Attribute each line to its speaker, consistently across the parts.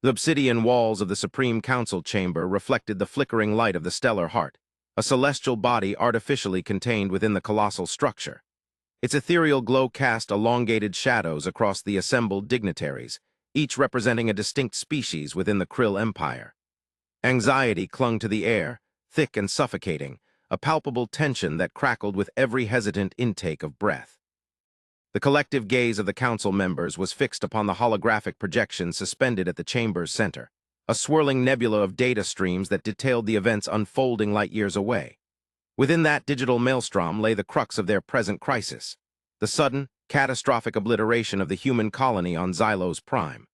Speaker 1: The obsidian walls of the Supreme Council chamber reflected the flickering light of the stellar heart, a celestial body artificially contained within the colossal structure. Its ethereal glow cast elongated shadows across the assembled dignitaries, each representing a distinct species within the Krill Empire. Anxiety clung to the air, thick and suffocating, a palpable tension that crackled with every hesitant intake of breath. The collective gaze of the council members was fixed upon the holographic projection suspended at the chamber's center, a swirling nebula of data streams that detailed the events unfolding light years away. Within that digital maelstrom lay the crux of their present crisis, the sudden, catastrophic obliteration of the human colony on Xylos Prime,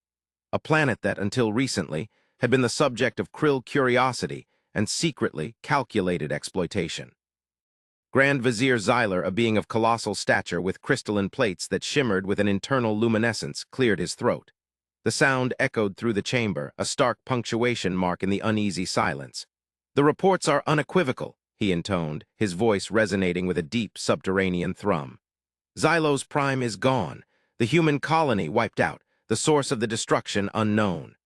Speaker 1: a planet that, until recently, had been the subject of Krill curiosity and secretly calculated exploitation. Grand Vizier Xyler, a being of colossal stature with crystalline plates that shimmered with an internal luminescence, cleared his throat. The sound echoed through the chamber, a stark punctuation mark in the uneasy silence. "The reports are unequivocal," he intoned, his voice resonating with a deep subterranean thrum. "Xylos Prime is gone, the human colony wiped out, the source of the destruction unknown."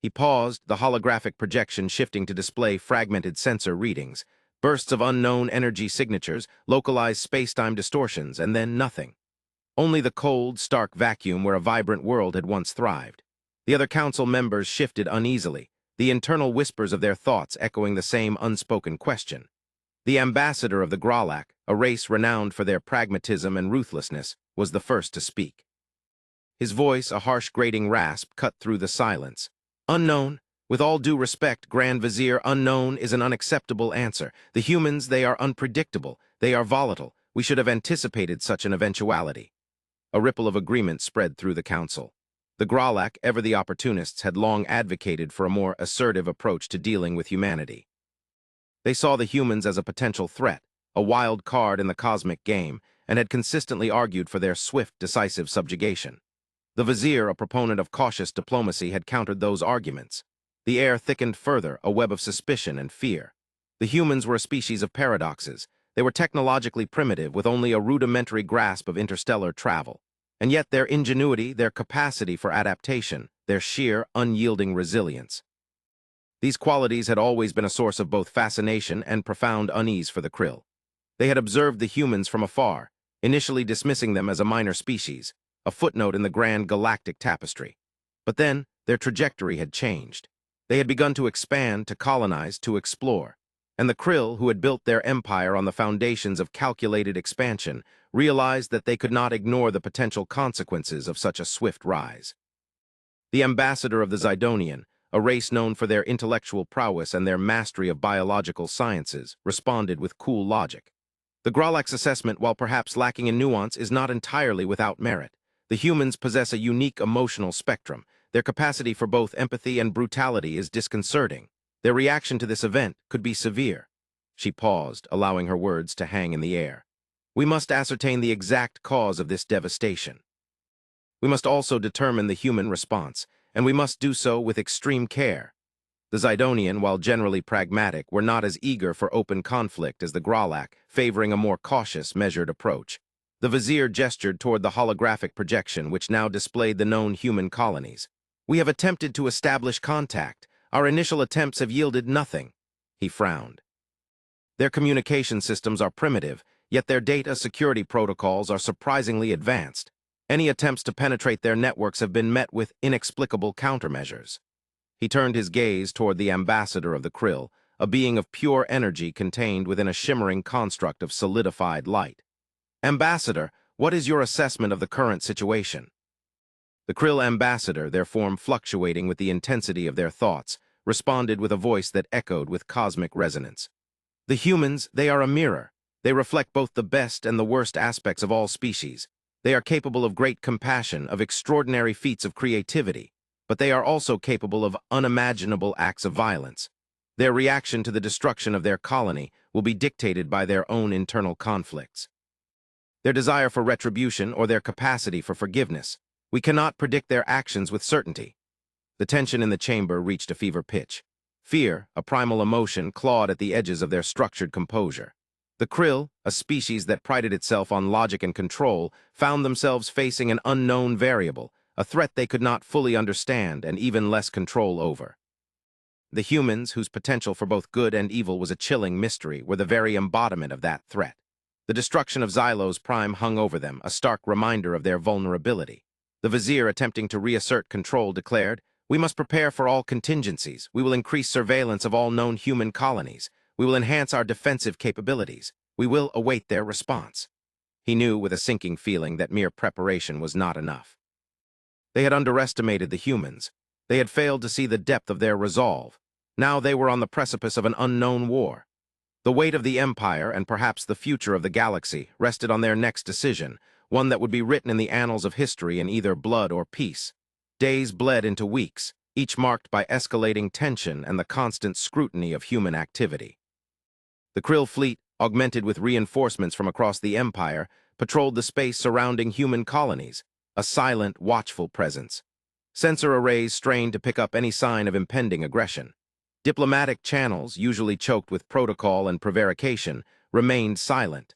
Speaker 1: He paused, the holographic projection shifting to display fragmented sensor readings, bursts of unknown energy signatures, localized space-time distortions, and then nothing. Only the cold, stark vacuum where a vibrant world had once thrived. The other council members shifted uneasily, the internal whispers of their thoughts echoing the same unspoken question. The ambassador of the Gralak, a race renowned for their pragmatism and ruthlessness, was the first to speak. His voice, a harsh grating rasp, cut through the silence. "Unknown. With all due respect, Grand Vizier, unknown is an unacceptable answer. The humans, they are unpredictable. They are volatile. We should have anticipated such an eventuality." A ripple of agreement spread through the council. The Gralak, ever the opportunists, had long advocated for a more assertive approach to dealing with humanity. They saw the humans as a potential threat, a wild card in the cosmic game, and had consistently argued for their swift, decisive subjugation. The Vizier, a proponent of cautious diplomacy, had countered those arguments. The air thickened further, a web of suspicion and fear. The humans were a species of paradoxes. They were technologically primitive, with only a rudimentary grasp of interstellar travel. And yet their ingenuity, their capacity for adaptation, their sheer, unyielding resilience. These qualities had always been a source of both fascination and profound unease for the Krill. They had observed the humans from afar, initially dismissing them as a minor species, a footnote in the grand galactic tapestry. But then, their trajectory had changed. They had begun to expand, to colonize, to explore. And the Krill, who had built their empire on the foundations of calculated expansion, realized that they could not ignore the potential consequences of such a swift rise. The ambassador of the Zidonian, a race known for their intellectual prowess and their mastery of biological sciences, responded with cool logic. "The Gralak's assessment, while perhaps lacking in nuance, is not entirely without merit. The humans possess a unique emotional spectrum. Their capacity for both empathy and brutality is disconcerting. Their reaction to this event could be severe." She paused, allowing her words to hang in the air. "We must ascertain the exact cause of this devastation. We must also determine the human response, and we must do so with extreme care." The Zidonian, while generally pragmatic, were not as eager for open conflict as the Gralak, favoring a more cautious, measured approach. The Vizier gestured toward the holographic projection, which now displayed the known human colonies. "We have attempted to establish contact. Our initial attempts have yielded nothing." He frowned. "Their communication systems are primitive, yet their data security protocols are surprisingly advanced. Any attempts to penetrate their networks have been met with inexplicable countermeasures." He turned his gaze toward the ambassador of the Krill, a being of pure energy contained within a shimmering construct of solidified light. "Ambassador, what is your assessment of the current situation?" The Krill ambassador, their form fluctuating with the intensity of their thoughts, responded with a voice that echoed with cosmic resonance. "The humans, they are a mirror. They reflect both the best and the worst aspects of all species. They are capable of great compassion, of extraordinary feats of creativity, but they are also capable of unimaginable acts of violence. Their reaction to the destruction of their colony will be dictated by their own internal conflicts. Their desire for retribution or their capacity for forgiveness. We cannot predict their actions with certainty." The tension in the chamber reached a fever pitch. Fear, a primal emotion, clawed at the edges of their structured composure. The Krill, a species that prided itself on logic and control, found themselves facing an unknown variable, a threat they could not fully understand and even less control over. The humans, whose potential for both good and evil was a chilling mystery, were the very embodiment of that threat. The destruction of Xylos Prime hung over them, a stark reminder of their vulnerability. The Vizier, attempting to reassert control, declared, "We must prepare for all contingencies. We will increase surveillance of all known human colonies. We will enhance our defensive capabilities. We will await their response." He knew with a sinking feeling that mere preparation was not enough. They had underestimated the humans. They had failed to see the depth of their resolve. Now they were on the precipice of an unknown war. The weight of the Empire, and perhaps the future of the galaxy, rested on their next decision, one that would be written in the annals of history in either blood or peace. Days bled into weeks, each marked by escalating tension and the constant scrutiny of human activity. The Krill fleet, augmented with reinforcements from across the Empire, patrolled the space surrounding human colonies, a silent, watchful presence. Sensor arrays strained to pick up any sign of impending aggression. Diplomatic channels, usually choked with protocol and prevarication, remained silent.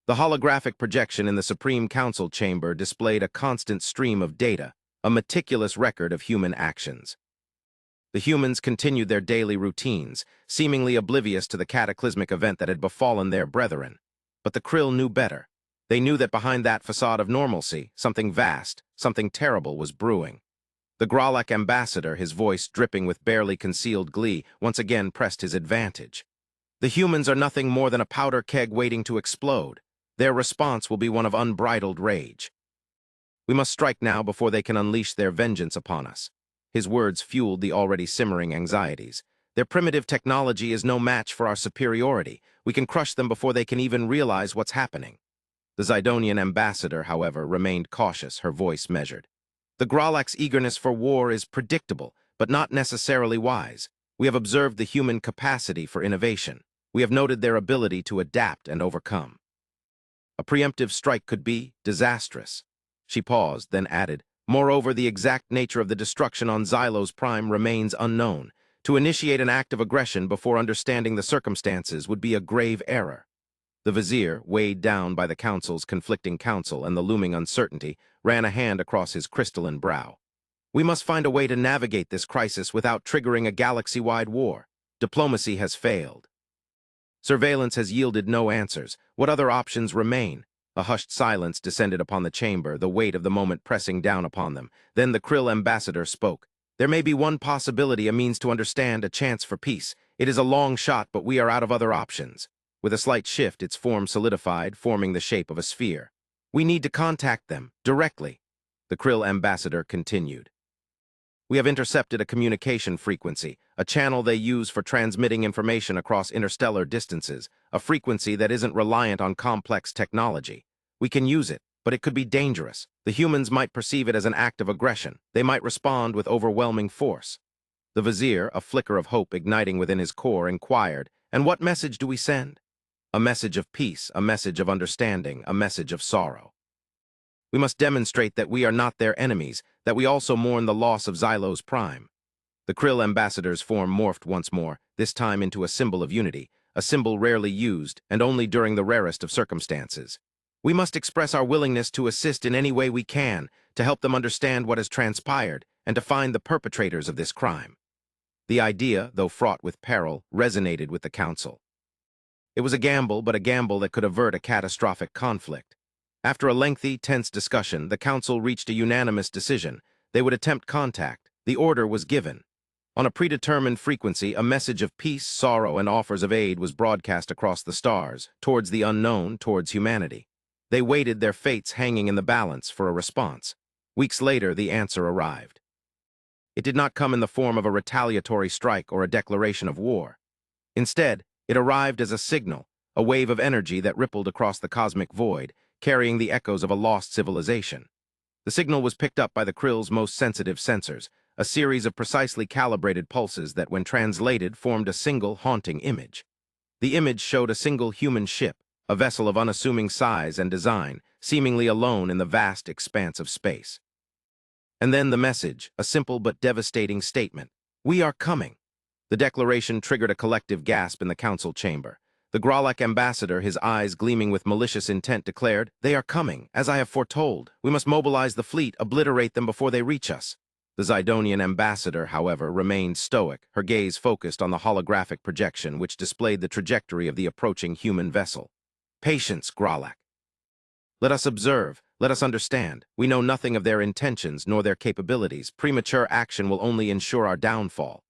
Speaker 1: The holographic projection in the Supreme Council chamber displayed a constant stream of data, a meticulous record of human actions. The humans continued their daily routines, seemingly oblivious to the cataclysmic event that had befallen their brethren. But the Krill knew better. They knew that behind that facade of normalcy, something vast, something terrible was brewing. The Gralak ambassador, his voice dripping with barely concealed glee, once again pressed his advantage. "The humans are nothing more than a powder keg waiting to explode. Their response will be one of unbridled rage. We must strike now before they can unleash their vengeance upon us." His words fueled the already simmering anxieties. "Their primitive technology is no match for our superiority. We can crush them before they can even realize what's happening." The Zidonian ambassador, however, remained cautious, her voice measured. "The Gralak's eagerness for war is predictable, but not necessarily wise. We have observed the human capacity for innovation. We have noted their ability to adapt and overcome. A preemptive strike could be disastrous." She paused, then added, "Moreover, the exact nature of the destruction on Xylos Prime remains unknown. To initiate an act of aggression before understanding the circumstances would be a grave error." The Vizier, weighed down by the Council's conflicting counsel and the looming uncertainty, ran a hand across his crystalline brow. "We must find a way to navigate this crisis without triggering a galaxy-wide war. Diplomacy has failed. Surveillance has yielded no answers. What other options remain?" A hushed silence descended upon the chamber, the weight of the moment pressing down upon them. Then the Krill ambassador spoke. "There may be one possibility, a means to understand, a chance for peace. It is a long shot, but we are out of other options." With a slight shift, its form solidified, forming the shape of a sphere. "We need to contact them, directly," the Krill ambassador continued. "We have intercepted a communication frequency, a channel they use for transmitting information across interstellar distances, a frequency that isn't reliant on complex technology. We can use it, but it could be dangerous. The humans might perceive it as an act of aggression. They might respond with overwhelming force." The Vizier, a flicker of hope igniting within his core, inquired, "And what message do we send?" "A message of peace, a message of understanding, a message of sorrow. We must demonstrate that we are not their enemies, that we also mourn the loss of Xylos Prime." The Krill ambassador's form morphed once more, this time into a symbol of unity, a symbol rarely used and only during the rarest of circumstances. "We must express our willingness to assist in any way we can, to help them understand what has transpired, and to find the perpetrators of this crime." The idea, though fraught with peril, resonated with the Council. It was a gamble, but a gamble that could avert a catastrophic conflict. After a lengthy, tense discussion, the Council reached a unanimous decision. They would attempt contact. The order was given. On a predetermined frequency, a message of peace, sorrow, and offers of aid was broadcast across the stars, towards the unknown, towards humanity. They waited, their fates hanging in the balance, for a response. Weeks later, the answer arrived. It did not come in the form of a retaliatory strike or a declaration of war. Instead, it arrived as a signal, a wave of energy that rippled across the cosmic void, carrying the echoes of a lost civilization. The signal was picked up by the Krill's most sensitive sensors, a series of precisely calibrated pulses that, when translated, formed a single haunting image. The image showed a single human ship, a vessel of unassuming size and design, seemingly alone in the vast expanse of space. And then the message, a simple but devastating statement: "We are coming." The declaration triggered a collective gasp in the Council chamber. The Gralak ambassador, his eyes gleaming with malicious intent, declared, "They are coming, as I have foretold. We must mobilize the fleet, obliterate them before they reach us." The Zidonian ambassador, however, remained stoic, her gaze focused on the holographic projection which displayed the trajectory of the approaching human vessel. "Patience, Gralak. Let us observe, let us understand. We know nothing of their intentions nor their capabilities. Premature action will only ensure our downfall."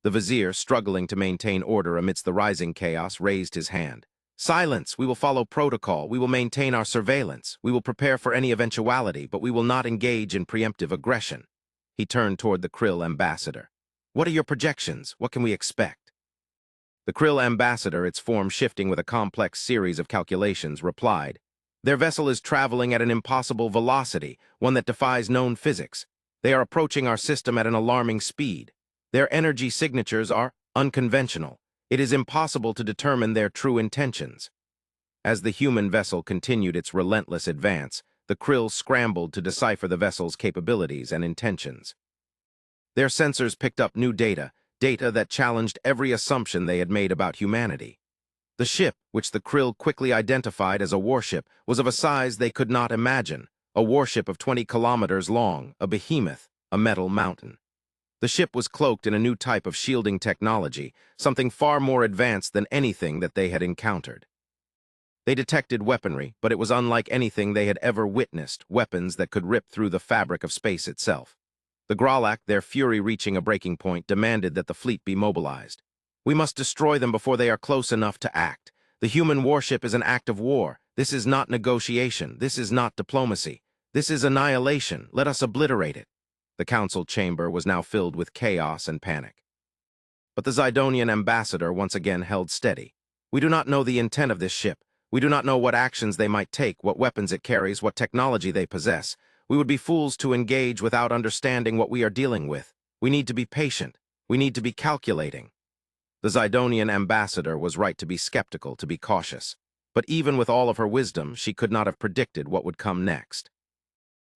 Speaker 1: The vizier, struggling to maintain order amidst the rising chaos, raised his hand. "Silence! We will follow protocol. We will maintain our surveillance. We will prepare for any eventuality, but we will not engage in preemptive aggression." He turned toward the Krill ambassador. "What are your projections? What can we expect?" The Krill ambassador, its form shifting with a complex series of calculations, replied, "Their vessel is traveling at an impossible velocity, one that defies known physics. They are approaching our system at an alarming speed. Their energy signatures are unconventional. It is impossible to determine their true intentions." As the human vessel continued its relentless advance, the Krill scrambled to decipher the vessel's capabilities and intentions. Their sensors picked up new data that challenged every assumption they had made about humanity. The ship, which the Krill quickly identified as a warship, was of a size they could not imagine, a warship of 20 kilometers long, a behemoth, a metal mountain. The ship was cloaked in a new type of shielding technology, something far more advanced than anything that they had encountered. They detected weaponry, but it was unlike anything they had ever witnessed, weapons that could rip through the fabric of space itself. The Gralak, their fury reaching a breaking point, demanded that the fleet be mobilized. "We must destroy them before they are close enough to act. The human warship is an act of war. This is not negotiation. This is not diplomacy. This is annihilation. Let us obliterate it." The council chamber was now filled with chaos and panic. But the Zidonian ambassador once again held steady. "We do not know the intent of this ship. We do not know what actions they might take, what weapons it carries, what technology they possess. We would be fools to engage without understanding what we are dealing with. We need to be patient. We need to be calculating." The Zidonian ambassador was right to be skeptical, to be cautious. But even with all of her wisdom, she could not have predicted what would come next.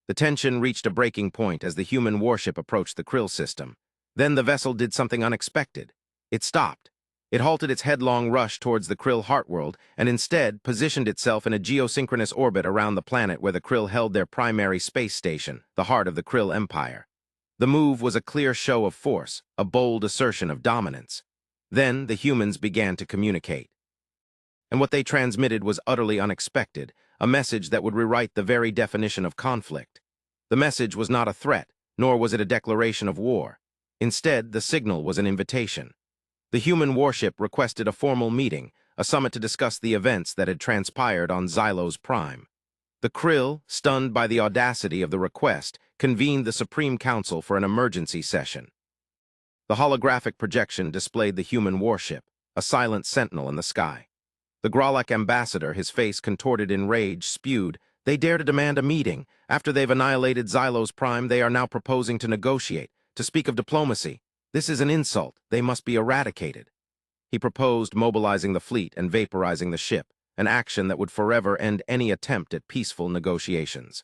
Speaker 1: The tension reached a breaking point as the human warship approached the Krill system. Then the vessel did something unexpected. It stopped. It halted its headlong rush towards the Krill heartworld and instead positioned itself in a geosynchronous orbit around the planet where the Krill held their primary space station, the heart of the Krill Empire. The move was a clear show of force, a bold assertion of dominance. Then the humans began to communicate. And what they transmitted was utterly unexpected, a message that would rewrite the very definition of conflict. The message was not a threat, nor was it a declaration of war. Instead, the signal was an invitation. The human warship requested a formal meeting, a summit to discuss the events that had transpired on Xylos Prime. The Krill, stunned by the audacity of the request, convened the Supreme Council for an emergency session. The holographic projection displayed the human warship, a silent sentinel in the sky. The Gralak ambassador, his face contorted in rage, spewed, "They dare to demand a meeting. After they've annihilated Xylos Prime, they are now proposing to negotiate, to speak of diplomacy. This is an insult. They must be eradicated." He proposed mobilizing the fleet and vaporizing the ship, an action that would forever end any attempt at peaceful negotiations.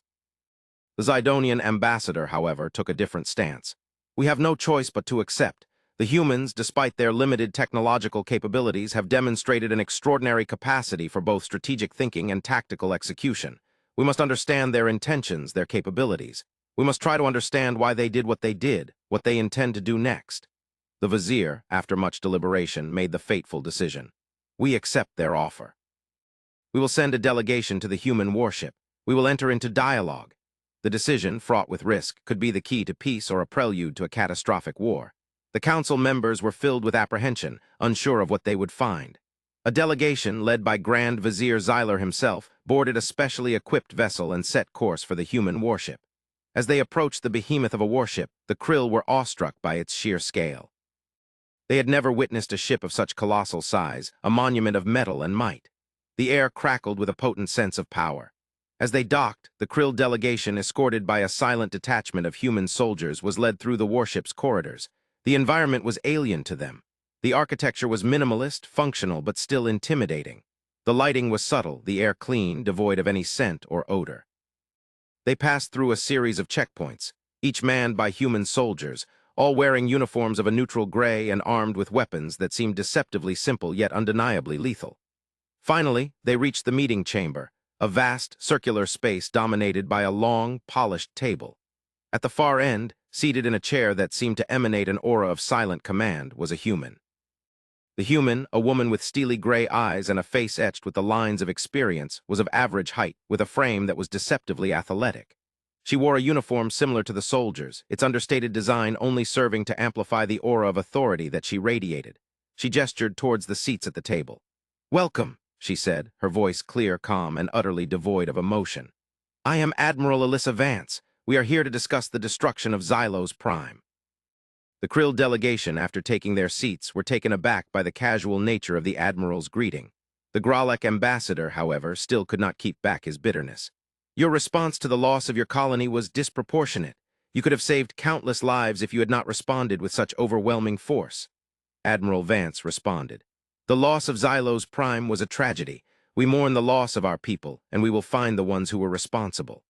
Speaker 1: The Zidonian ambassador, however, took a different stance. "We have no choice but to accept. The humans, despite their limited technological capabilities, have demonstrated an extraordinary capacity for both strategic thinking and tactical execution. We must understand their intentions, their capabilities. We must try to understand why they did, what they intend to do next." The vizier, after much deliberation, made the fateful decision. "We accept their offer. We will send a delegation to the human warship. We will enter into dialogue." The decision, fraught with risk, could be the key to peace or a prelude to a catastrophic war. The council members were filled with apprehension, unsure of what they would find. A delegation, led by Grand Vizier Xyler himself, boarded a specially equipped vessel and set course for the human warship. As they approached the behemoth of a warship, the Krill were awestruck by its sheer scale. They had never witnessed a ship of such colossal size, a monument of metal and might. The air crackled with a potent sense of power. As they docked, the Krill delegation, escorted by a silent detachment of human soldiers, was led through the warship's corridors. The environment was alien to them. The architecture was minimalist, functional, but still intimidating. The lighting was subtle, the air clean, devoid of any scent or odor. They passed through a series of checkpoints, each manned by human soldiers, all wearing uniforms of a neutral gray and armed with weapons that seemed deceptively simple yet undeniably lethal. Finally, they reached the meeting chamber, a vast, circular space dominated by a long, polished table. At the far end, seated in a chair that seemed to emanate an aura of silent command, was a human. The human, a woman with steely gray eyes and a face etched with the lines of experience, was of average height, with a frame that was deceptively athletic. She wore a uniform similar to the soldiers', its understated design only serving to amplify the aura of authority that she radiated. She gestured towards the seats at the table. "Welcome," she said, her voice clear, calm, and utterly devoid of emotion. "I am Admiral Alyssa Vance. We are here to discuss the destruction of Xylos Prime." The Krill delegation, after taking their seats, were taken aback by the casual nature of the Admiral's greeting. The Gralek ambassador, however, still could not keep back his bitterness. "Your response to the loss of your colony was disproportionate. You could have saved countless lives if you had not responded with such overwhelming force." Admiral Vance responded. "The loss of Xylos Prime was a tragedy. We mourn the loss of our people, and we will find the ones who were responsible.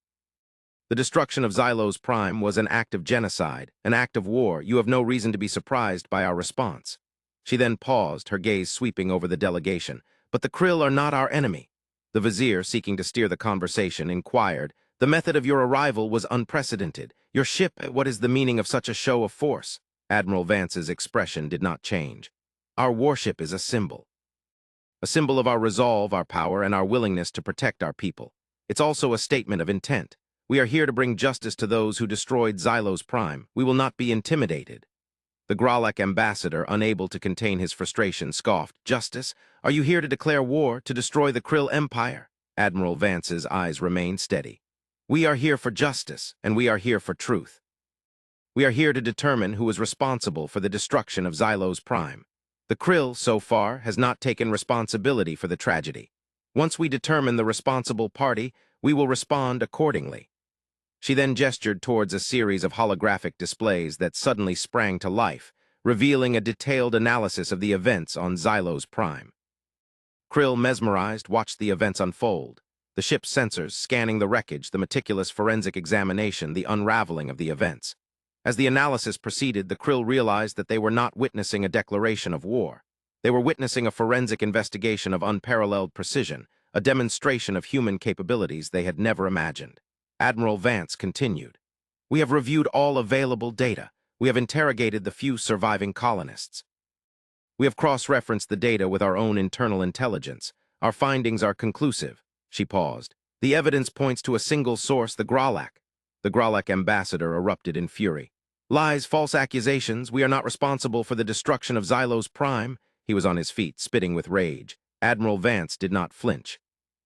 Speaker 1: The destruction of Xylos Prime was an act of genocide, an act of war. You have no reason to be surprised by our response." She then paused, her gaze sweeping over the delegation. "But the Krill are not our enemy." The vizier, seeking to steer the conversation, inquired, "The method of your arrival was unprecedented. Your ship, what is the meaning of such a show of force?" Admiral Vance's expression did not change. "Our warship is a symbol of our resolve, our power, and our willingness to protect our people. It's also a statement of intent. We are here to bring justice to those who destroyed Xylos Prime. We will not be intimidated." The Gralek ambassador, unable to contain his frustration, scoffed. "Justice? Are you here to declare war, to destroy the Krill Empire?" Admiral Vance's eyes remained steady. "We are here for justice, and we are here for truth. We are here to determine who is responsible for the destruction of Xylos Prime. The Krill, so far, has not taken responsibility for the tragedy. Once we determine the responsible party, we will respond accordingly." She then gestured towards a series of holographic displays that suddenly sprang to life, revealing a detailed analysis of the events on Xylos Prime. Krill, mesmerized, watched the events unfold. The ship's sensors scanning the wreckage, the meticulous forensic examination, the unraveling of the events. As the analysis proceeded, the Krill realized that they were not witnessing a declaration of war. They were witnessing a forensic investigation of unparalleled precision, a demonstration of human capabilities they had never imagined. Admiral Vance continued, "We have reviewed all available data. We have interrogated the few surviving colonists. We have cross-referenced the data with our own internal intelligence. Our findings are conclusive." She paused. "The evidence points to a single source, the Gralek." The Gralek ambassador erupted in fury. "Lies, false accusations. We are not responsible for the destruction of Xylos Prime." He was on his feet, spitting with rage. Admiral Vance did not flinch.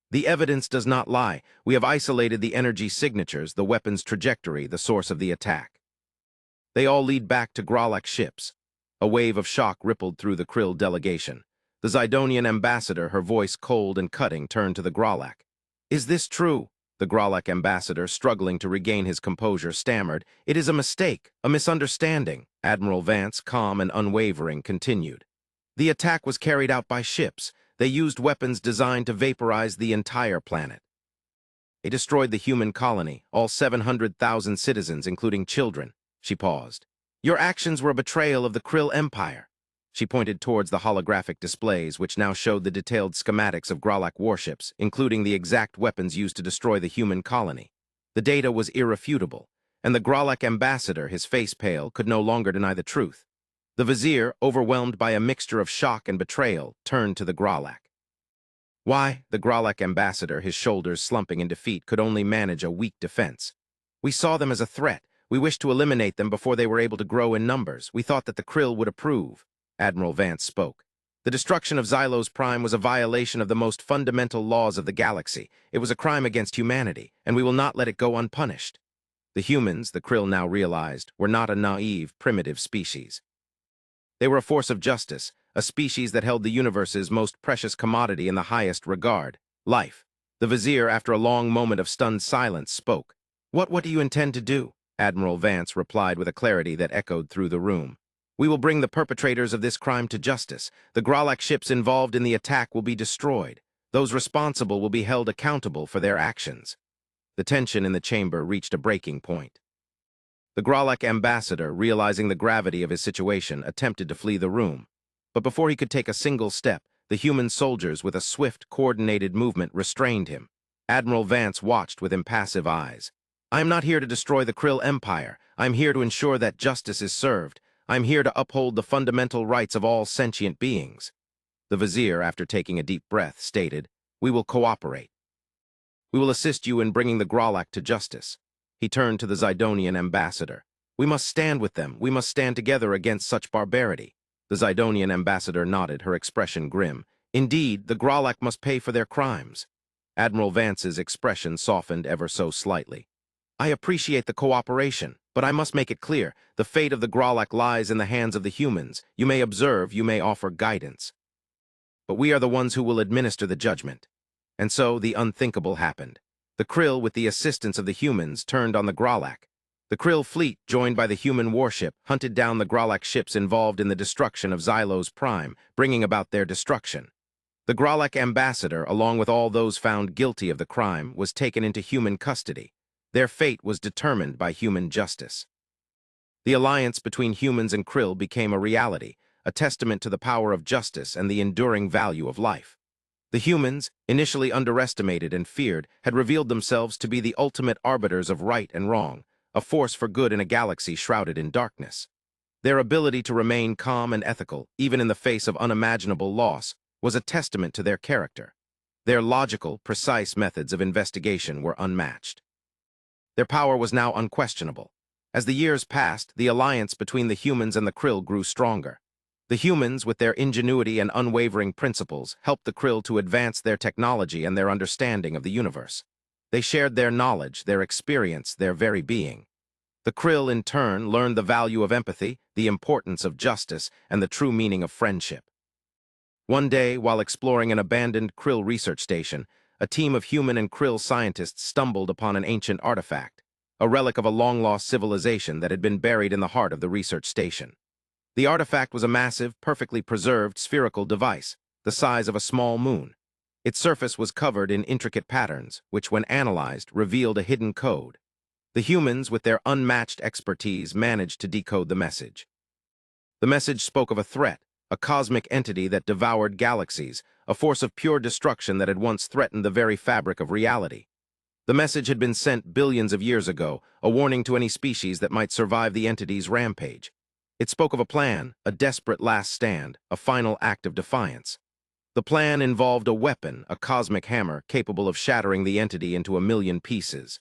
Speaker 1: "The evidence does not lie. We have isolated the energy signatures, the weapon's trajectory, the source of the attack. They all lead back to Gralek ships." A wave of shock rippled through the Krill delegation. The Zidonian ambassador, her voice cold and cutting, turned to the Gralek. "Is this true?" The Gralek ambassador, struggling to regain his composure, stammered. "It is a mistake, a misunderstanding." Admiral Vance, calm and unwavering, continued. "The attack was carried out by ships. They used weapons designed to vaporize the entire planet. They destroyed the human colony, all 700,000 citizens, including children." She paused. "Your actions were a betrayal of the Krill Empire." She pointed towards the holographic displays, which now showed the detailed schematics of Gralek warships, including the exact weapons used to destroy the human colony. The data was irrefutable, and the Gralek ambassador, his face pale, could no longer deny the truth. The vizier, overwhelmed by a mixture of shock and betrayal, turned to the Gralek. "Why?" The Gralek ambassador, his shoulders slumping in defeat, could only manage a weak defense. "We saw them as a threat. We wished to eliminate them before they were able to grow in numbers. We thought that the Krill would approve." Admiral Vance spoke. "The destruction of Xylos Prime was a violation of the most fundamental laws of the galaxy. It was a crime against humanity, and we will not let it go unpunished." The humans, the Krill now realized, were not a naive, primitive species. They were a force of justice, a species that held the universe's most precious commodity in the highest regard, life. The vizier, after a long moment of stunned silence, spoke. What do you intend to do?" Admiral Vance replied with a clarity that echoed through the room. "We will bring the perpetrators of this crime to justice. The Gralek ships involved in the attack will be destroyed. Those responsible will be held accountable for their actions." The tension in the chamber reached a breaking point. The Gralek ambassador, realizing the gravity of his situation, attempted to flee the room. But before he could take a single step, The human soldiers, with a swift, coordinated movement, restrained him. Admiral Vance watched with impassive eyes. "I am not here to destroy the Krill Empire. I'm here to ensure that justice is served. I'm here to uphold the fundamental rights of all sentient beings." The vizier, after taking a deep breath, stated, "We will cooperate. We will assist you in bringing the Grolak to justice." He turned to the Zidonian ambassador. "We must stand with them. We must stand together against such barbarity." The Zidonian ambassador nodded, her expression grim. "Indeed, the Grolak must pay for their crimes." Admiral Vance's expression softened ever so slightly. "I appreciate the cooperation, but I must make it clear, the fate of the Grolak lies in the hands of the humans. You may observe, you may offer guidance, but we are the ones who will administer the judgment." And so the unthinkable happened. The Krill, with the assistance of the humans, turned on the Grolak. The Krill fleet, joined by the human warship, hunted down the Grolak ships involved in the destruction of Xylos Prime, bringing about their destruction. The Grolak ambassador, along with all those found guilty of the crime, was taken into human custody. Their fate was determined by human justice. The alliance between humans and Krill became a reality, a testament to the power of justice and the enduring value of life. The humans, initially underestimated and feared, had revealed themselves to be the ultimate arbiters of right and wrong, a force for good in a galaxy shrouded in darkness. Their ability to remain calm and ethical, even in the face of unimaginable loss, was a testament to their character. Their logical, precise methods of investigation were unmatched. Their power was now unquestionable. As the years passed, the alliance between the humans and the Krill grew stronger. The humans, with their ingenuity and unwavering principles, helped the Krill to advance their technology and their understanding of the universe. They shared their knowledge, their experience, their very being. The Krill, in turn, learned the value of empathy, the importance of justice, and the true meaning of friendship. One day, while exploring an abandoned Krill research station, a team of human and Krill scientists stumbled upon an ancient artifact, a relic of a long-lost civilization that had been buried in the heart of the research station. The artifact was a massive, perfectly preserved spherical device, the size of a small moon. Its surface was covered in intricate patterns, which, when analyzed, revealed a hidden code. The humans, with their unmatched expertise, managed to decode the message. The message spoke of a threat, a cosmic entity that devoured galaxies, a force of pure destruction that had once threatened the very fabric of reality. The message had been sent billions of years ago, a warning to any species that might survive the entity's rampage. It spoke of a plan, a desperate last stand, a final act of defiance. The plan involved a weapon, a cosmic hammer, capable of shattering the entity into a million pieces.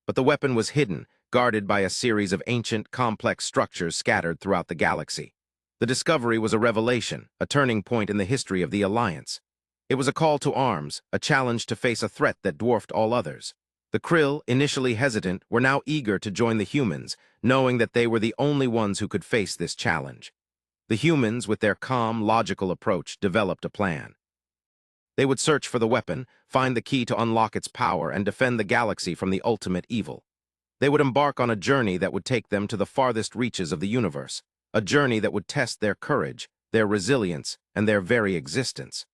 Speaker 1: But the weapon was hidden, guarded by a series of ancient, complex structures scattered throughout the galaxy. The discovery was a revelation, a turning point in the history of the Alliance. It was a call to arms, a challenge to face a threat that dwarfed all others. The Krill, initially hesitant, were now eager to join the humans, knowing that they were the only ones who could face this challenge. The humans, with their calm, logical approach, developed a plan. They would search for the weapon, find the key to unlock its power, and defend the galaxy from the ultimate evil. They would embark on a journey that would take them to the farthest reaches of the universe, a journey that would test their courage, their resilience, and their very existence.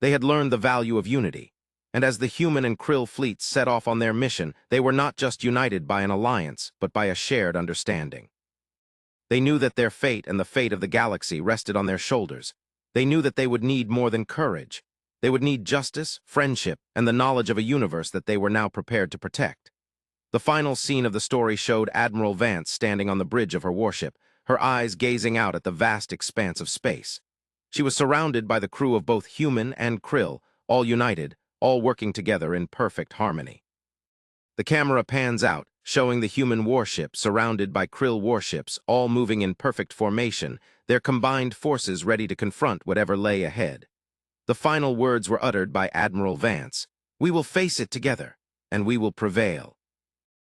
Speaker 1: They had learned the value of unity, and as the human and Krill fleets set off on their mission, they were not just united by an alliance, but by a shared understanding. They knew that their fate and the fate of the galaxy rested on their shoulders. They knew that they would need more than courage. They would need justice, friendship, and the knowledge of a universe that they were now prepared to protect. The final scene of the story showed Admiral Vance standing on the bridge of her warship, her eyes gazing out at the vast expanse of space. She was surrounded by the crew of both human and Krill, all united, all working together in perfect harmony. The camera pans out, showing the human warship surrounded by Krill warships, all moving in perfect formation, their combined forces ready to confront whatever lay ahead. The final words were uttered by Admiral Vance. "We will face it together, and we will prevail."